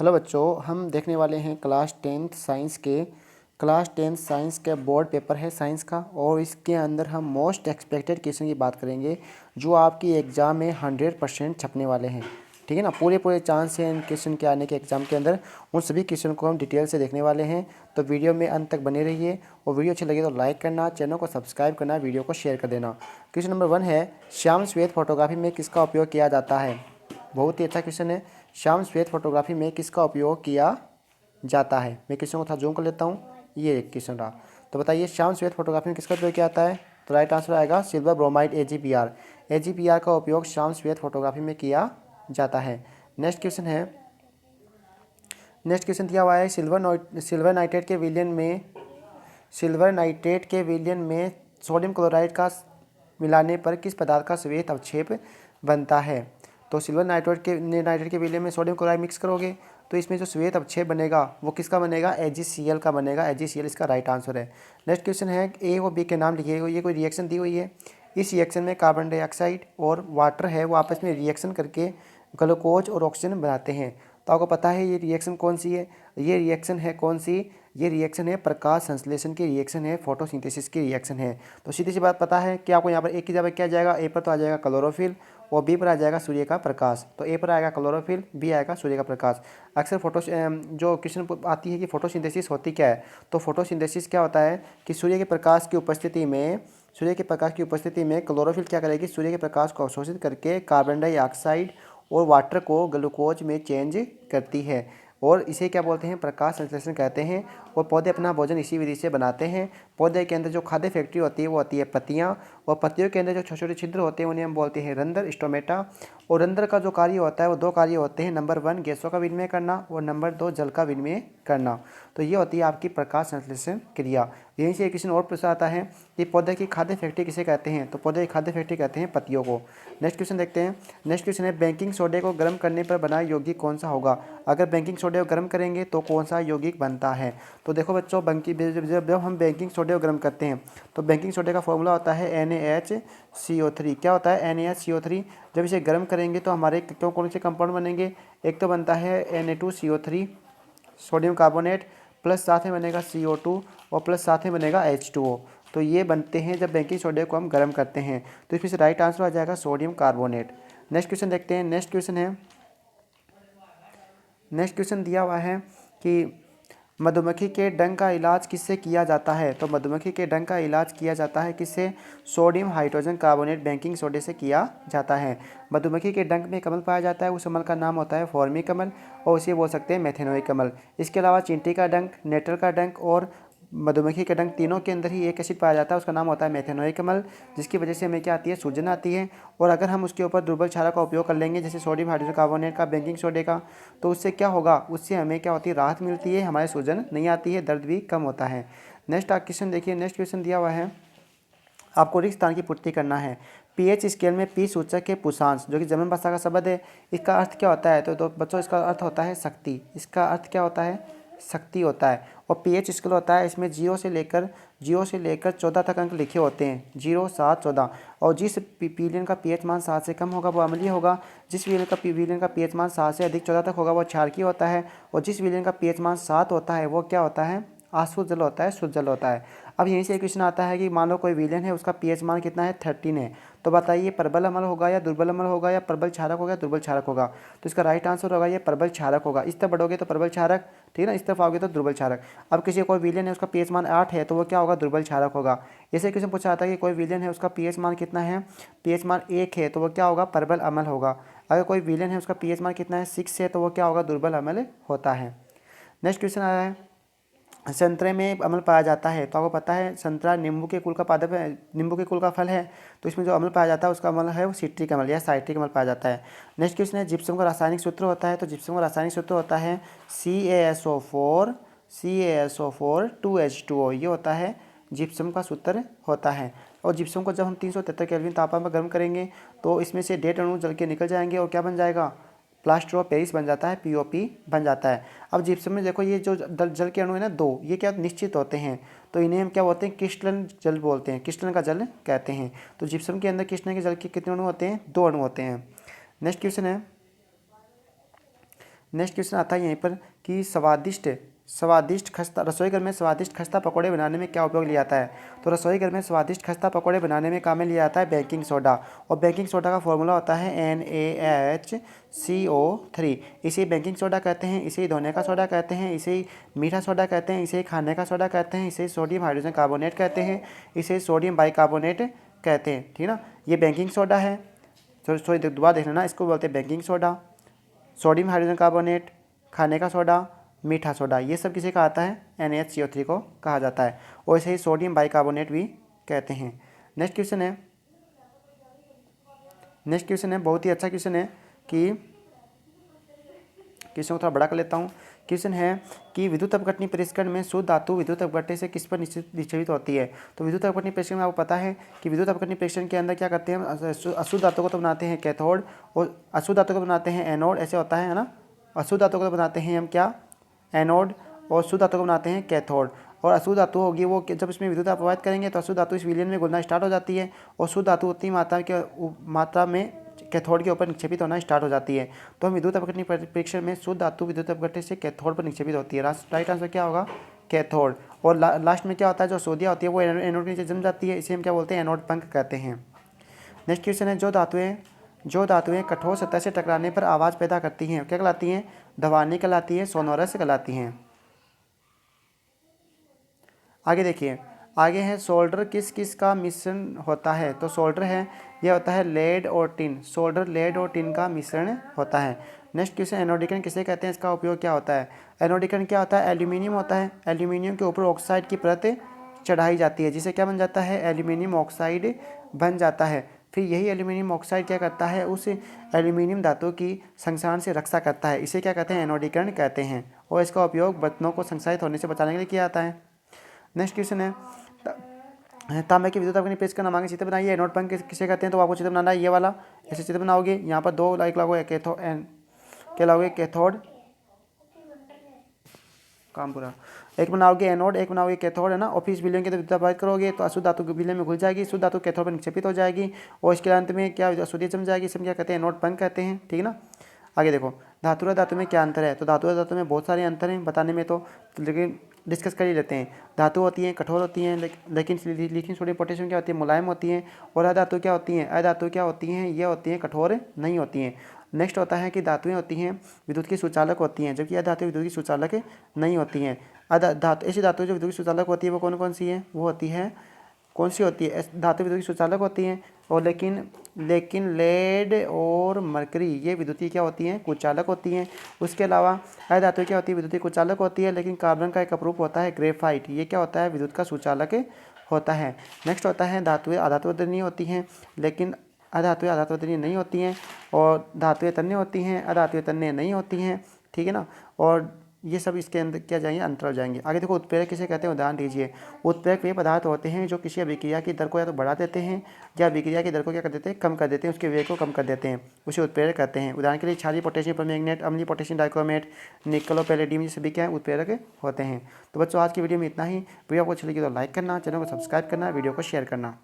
Hello बच्चों, हम देखने वाले हैं क्लास टेंथ साइंस के बोर्ड पेपर है साइंस का। और इसके अंदर हम मोस्ट एक्सपेक्टेड क्वेश्चन की बात करेंगे जो आपकी एग्ज़ाम में 100% छपने वाले हैं। ठीक है ना। पूरे चांस हैं इन क्वेश्चन के आने के एग्जाम के अंदर। उन सभी क्वेश्चन को हम डिटेल से देखने वाले हैं, तो वीडियो में अंत तक बने रहिए। और वीडियो अच्छी लगे तो लाइक करना, चैनल को सब्सक्राइब करना, वीडियो को शेयर कर देना। क्वेश्चन नंबर 1 है, श्याम श्वेत फोटोग्राफी में किसका उपयोग किया जाता है। बहुत ही अच्छा क्वेश्चन है। श्याम श्वेत फोटोग्राफी में किसका उपयोग किया जाता है। मैं क्वेश्चन को थोड़ा जूम कर लेता हूँ। ये एक क्वेश्चन रहा। तो बताइए श्याम श्वेत फोटोग्राफी में किसका उपयोग किया जाता है। तो राइट आंसर आएगा सिल्वर ब्रोमाइड AgPr। AgPr का उपयोग श्याम श्वेत फोटोग्राफी में किया जाता है। नेक्स्ट क्वेश्चन दिया हुआ है, सिल्वर नाइट्रेट के विलयन में सोडियम क्लोराइड का मिलाने पर किस पदार्थ का श्वेत अवक्षेप बनता है। तो सिल्वर नाइट्रेट के विलयन में सोडियम क्लोराइड मिक्स करोगे तो इसमें जो श्वेत अवक्षेप बनेगा वो किसका बनेगा, AgCl का बनेगा। AgCl इसका राइट आंसर है। नेक्स्ट क्वेश्चन है, ए और बी के नाम लिखिए। ये कोई रिएक्शन दी हुई है। इस रिएक्शन में कार्बन डाइऑक्साइड और वाटर है वो आपस में रिएक्शन करके ग्लूकोज और ऑक्सीजन बनाते हैं। तो आपको पता है ये रिएक्शन कौन सी है। ये रिएक्शन है कौन सी, ये रिएक्शन है प्रकाश संश्लेषण की रिएक्शन है, फोटोसिंथेसिस की रिएक्शन है। तो सीधी सी बात पता है कि आपको यहाँ पर एक की जगह क्या जाएगा, ए पर तो आ जाएगा क्लोरोफिल और बी पर आ जाएगा सूर्य का प्रकाश। तो ए पर आएगा क्लोरोफिल, बी आएगा सूर्य का प्रकाश। अक्सर जो क्वेश्चन आती है कि फोटोसिंथेसिस होती क्या है। तो फोटोसिंथेसिस क्या होता है कि सूर्य के प्रकाश की उपस्थिति में क्लोरोफिल क्या करेगी, सूर्य के प्रकाश को अवशोषित करके कार्बन डाइऑक्साइड और वाटर को ग्लूकोज में चेंज करती है। और इसे क्या बोलते हैं, प्रकाश संश्लेषण कहते हैं। और पौधे अपना भोजन इसी विधि से बनाते हैं। पौधे के अंदर जो खाद्य फैक्ट्री होती है वो होती है पत्तियाँ। और पत्तियों के अंदर जो छोटे छोटे छिद्र होते हैं उन्हें हम बोलते हैं रंध्र, स्टोमेटा। और रंध्र का जो कार्य होता है वो दो कार्य होते हैं, नंबर 1 गैसों का विनिमय करना और नंबर 2 जल का विनिमय करना। तो ये होती है आपकी प्रकाश संश्लेषण क्रिया। यहीं से एक क्वेश्चन और पूछा आता है कि पौधे की खाद्य फैक्ट्री किसे कहते हैं। तो पौधे की खाद्य फैक्ट्री कहते हैं पत्तियों को। नेक्स्ट क्वेश्चन देखते हैं। नेक्स्ट क्वेश्चन है, बेकिंग सोडे को गर्म करने पर बना यौगिक कौन सा होगा। अगर बेकिंग सोडे को गर्म करेंगे तो कौन सा यौगिक बनता है। तो देखो बच्चों, जब हम बेकिंग सोडे को गर्म करते हैं तो बेकिंग सोडे का फॉर्मूला होता है NaHCO3। क्या होता है NaHCO3। जब इसे गर्म करेंगे तो हमारे कौन से कंपाउंड बनेंगे। एक तो बनता है Na2CO3 सोडियम कार्बोनेट, प्लस साथ में बनेगा CO2 और प्लस साथ में बनेगा H2O। तो ये बनते हैं जब बेकिंग सोडे को हम गर्म करते हैं। तो इसमें से राइट आंसर आ जाएगा सोडियम कार्बोनेट। नेक्स्ट क्वेश्चन देखते हैं। नेक्स्ट क्वेश्चन दिया हुआ है कि मधुमक्खी के डंक का इलाज किससे किया जाता है। तो मधुमक्खी के डंक का इलाज किया जाता है किससे, सोडियम हाइड्रोजन कार्बोनेट बेकिंग सोडे से किया जाता है। मधुमक्खी के डंक में कमल पाया जाता है, उस कमल का नाम होता है फॉर्मी कमल और उसे बोल सकते हैं मेथेनोई कमल। इसके अलावा चींटी का डंक, नेटर का डंक और मधुमक्खी के डंक तीनों के अंदर ही एक एसिड पाया जाता है, उसका नाम होता है मेथेनोई कमल, जिसकी वजह से हमें क्या आती है, सूजन आती है। और अगर हम उसके ऊपर दुर्बल क्षारक का उपयोग कर लेंगे जैसे सोडियम हाइड्रोजन कार्बोनेट का, बेकिंग सोडे का, तो उससे क्या होगा, उससे हमें क्या होती है, राहत मिलती है, हमारे सूजन नहीं आती है, दर्द भी कम होता है। नेक्स्ट क्वेश्चन देखिए। नेक्स्ट क्वेश्चन दिया हुआ है, आपको रिक्त स्थान की पूर्ति करना है। पीएच स्केल में पी सूचक के पुषांश जो कि जर्मन भाषा का शब्द है, इसका अर्थ क्या होता है। तो बच्चों इसका अर्थ होता है शक्ति। इसका अर्थ क्या होता है, शक्ति होता है। और पीएच स्केल होता है, इसमें 0 से लेकर 14 तक अंक लिखे होते हैं, 0, 7, 14। और जिस विलयन का पीएच मान 7 से कम होगा वो अम्लीय होगा, जिस विलयन का पीएच मान 7 से अधिक 14 तक होगा वो क्षारकीय होता है, और जिस विलयन का पीएच मान 7 होता है वो क्या होता है, अशुद्ध जल होता है, शुद्ध जल होता है। अब यहीं से एक क्वेश्चन आता है कि मान लो कोई विलेन है, उसका पीएच मान कितना है, 13 है। तो बताइए प्रबल अम्ल होगा या दुर्बल अम्ल होगा या प्रबल क्षारक होगा या दुर्बल क्षारक होगा। तो इसका राइट आंसर होगा ये प्रबल क्षारक होगा। इस तरफ बढ़ोगे तो प्रबल क्षारक, ठीक है ना, इस तरफ आओगे तो दुर्बल क्षारक। अब किसी कोई विलेन है, उसका पीएच मान 8 है, तो वो क्या होगा, दुर्बल क्षारक होगा। ऐसे क्वेश्चन पूछा जाता है कि कोई विलेन है, उसका पीएच मान कितना है, पीएच मान 1 है, तो वो क्या होगा, प्रबल अम्ल होगा। अगर कोई विलेन है, उसका पीएच मान कितना है, 6 है, तो वो क्या होगा, दुर्बल अम्ल होता है। नेक्स्ट क्वेश्चन आया है, संतरे में अम्ल पाया जाता है। तो आपको पता है संतरा नींबू के कुल का पादप है, नींबू के कुल का फल है। तो इसमें जो अम्ल पाया जाता है उसका अम्ल है वो सिट्रिक अम्ल या साइट्रिक अम्ल पाया जाता है। नेक्स्ट क्वेश्चन है, जिप्सम का रासायनिक सूत्र होता है। तो जिप्सम का रासायनिक सूत्र होता है CaSO4 2H2O। ये होता है जिप्सम का सूत्र होता है। और जिप्सम को जब हम 373 केल्विन तापमान पर गर्म करेंगे तो इसमें से डेट अणु जल के निकल जाएंगे और क्या बन जाएगा, प्लास्टर ऑफ पेरिस बन जाता है, POP बन जाता है। अब जिप्सम में देखो ये जो जल के अणु है ना, 2, ये क्या निश्चित होते हैं, तो इन्हें हम क्या बोलते हैं, क्रिस्टलन जल बोलते हैं, क्रिस्टलन का जल कहते हैं। तो जिप्सम के अंदर क्रिस्टलन के जल के कितने अणु होते हैं, 2 अणु होते हैं। नेक्स्ट नेक्स्ट क्वेश्चन आता है यहीं पर कि स्वादिष्ट खस्ता रसोई घर में स्वादिष्ट खस्ता पकौड़े बनाने में क्या उपयोग लिया जाता है। तो रसोई घर में स्वादिष्ट खस्ता पकौड़े बनाने में काम में लिया जाता है बेकिंग सोडा, और बेकिंग सोडा का फॉर्मूला होता है NaHCO3। इसे बेकिंग सोडा कहते हैं, इसे धोने का सोडा कहते हैं, इसे मीठा सोडा कहते हैं, इसे खाने का सोडा कहते हैं, इसे सोडियम हाइड्रोजन कार्बोनेट कहते हैं, इसे सोडियम बाइकार्बोनेट कहते हैं। ठीक ना, ये बेकिंग सोडा है। सॉरी दोबारा देख लेना, इसको बोलते हैं baking soda, sodium hydrogen carbonate, खाने का सोडा, मीठा सोडा, ये सब किसे कहा जाता है, NaHCO3 को कहा जाता है, और इसे ही सोडियम बाइकार्बोनेट भी कहते हैं। नेक्स्ट क्वेश्चन है बहुत ही अच्छा क्वेश्चन है कि क्वेश्चन को थोड़ा बड़ा कर लेता हूँ। क्वेश्चन है कि विद्युत अपघटनी परीक्षण में शुद्ध धातु विद्युत अपघट्य से किस पर निक्षेपित होती है। तो विद्युत अपघटनी परीक्षण में आपको पता है कि विद्युत अपघटनी परीक्षण के अंदर क्या करते हैं, अशुद्ध धातु को तो बनाते हैं कैथोड और अशुद्ध धातु को बनाते हैं एनोड, ऐसे होता है ना। अशुद्ध धातु को तो बनाते हैं हम क्या, एनोड, और शुद्ध धातु को बनाते हैं कैथोड। और अशुद्ध धातु होगी वो जब इसमें विद्युत प्रवाहित करेंगे तो अशुद्ध धातु इस विलयन में घुलना स्टार्ट हो जाती है, और शुद्ध धातु उतनी मात्रा में कैथोड के ऊपर निक्षेपित होना स्टार्ट हो जाती है। तो हम विद्युत अपघटनी परीक्षण में शुद्ध धातु विद्युत अपघट्य से कैथोड पर निक्षेपित होती है। राइट आंसर क्या होगा, कैथोड। और लास्ट में क्या होता है, जो सोडिया होती है वो एनोड के नीचे जम जाती है, इसे हम क्या बोलते हैं, एनोड पंख कहते हैं। नेक्स्ट क्वेश्चन है, जो धातुएं कठोर सतह से टकराने पर आवाज़ पैदा करती हैं क्या कहलाती हैं, ध्वनि कहलाती है, सोनोरस कहलाती हैं। आगे देखिए, आगे है सोल्डर किस किस का मिश्रण होता है। तो सोल्डर है, यह होता है लेड और टिन, सोल्डर लेड और टिन का मिश्रण होता है। नेक्स्ट क्वेश्चन, एनोडीकरण किसे कहते हैं, इसका उपयोग क्या होता है। एनोडीकरण क्या होता है, एल्यूमिनियम होता है, एल्यूमिनियम के ऊपर ऑक्साइड की परत चढ़ाई जाती है, जिसे क्या बन जाता है, एल्यूमिनियम ऑक्साइड बन जाता है। फिर यही एल्यूमिनियम ऑक्साइड क्या करता है, उस एल्यूमिनियम धातु की संक्षारण से रक्षा करता है, इसे क्या कहते हैं, एनोडीकरण कहते हैं, और इसका उपयोग बर्तनों को संक्षारित होने से बचाने के लिए किया जाता है। नेक्स्ट क्वेश्चन है, तांबे की विद्युत अपनी पेश का नामांकित चित्र बनाइए। एनोड पंख किसे कहते हैं, तो आपको चित्र बनाना है ये वाला, ऐसे चित्र बनाओगे। यहाँ पर दो लाइक लागोगे क्या लागोगे, कैथोड, काम पूरा, एक बनाओगे एनोड, एक बनाओगे कैथोड, है ना। और फिर इस विलयन के विद्युत प्रवाहित करोगे तो अशुद्ध धातु विलयन में घुल जाएगी, शुद्ध धातु कैथोड पर निक्षेपित हो जाएगी, और इसके अंत में क्या अशुद्धि जम जाएगी, इसे क्या कहते हैं, एनोड पंख कहते हैं। ठीक है ना। आगे देखो, धातु और धातु में क्या अंतर है। तो धातु और धातु में बहुत सारे अंतर हैं बताने में, तो लेकिन डिस्कस कर ही लेते हैं। धातु होती हैं कठोर होती हैं, लेकिन लिथियम सोडियम पोटेशियम क्या होती है, मुलायम होती हैं। और अधातु क्या होती हैं, अधातु क्या होती हैं, ये होती हैं कठोर नहीं होती हैं। नेक्स्ट होता है कि धातुएं होती हैं विद्युत की सुचालक होती हैं, जबकि अधातु विद्युत की सुचालक नहीं होती हैं। ऐसी धातु जो विद्युत की सुचालक होती है वो कौन कौन सी है, वो होती है, कौन सी होती है, धातु विद्युत की सुचालक होती हैं। और लेकिन लेड और मरकरी ये विद्युत की क्या होती हैं, कुचालक होती हैं। उसके अलावा अधातु क्या होती है, विद्युत की कुचालक होती है। लेकिन कार्बन का एक अपरूप होता है ग्रेफाइट, ये क्या होता है, विद्युत का सुचालक होता है। नेक्स्ट होता है धातुएं आधातुवर्धनीय होती हैं, लेकिन अधातुएं आधातुवर्धनीय नहीं होती हैं। और धातुएं तन्य होती हैं, अधातुएं तन्य नहीं होती हैं। ठीक है ना। और ये सब इसके अंदर क्या जाएंगे, अंतर हो जाएंगे। आगे देखो, उत्प्रेरक किसे कहते हैं, उदाहरण दीजिए। उत्प्रेरक वे पदार्थ होते हैं जो किसी अभिक्रिया की दर को या तो बढ़ा देते हैं या अभिक्रिया की दर को क्या कर देते हैं, कम कर देते हैं, उसके वेग को कम कर देते हैं, उसे उत्प्रेरक कहते हैं। उदाहरण के लिए क्षारीय पोटेशियम परमैंगनेट, अम्लीय पोटेशियम डाइक्रोमेट, निकल और पैलेडियम, ये सभी क्या है, उत्प्रेरक होते हैं। तो बच्चों आज की वीडियो में इतना ही। वीडियो आपको अच्छी लगी तो लाइक करना, चैनल को सब्सक्राइब करना, वीडियो को शेयर करना।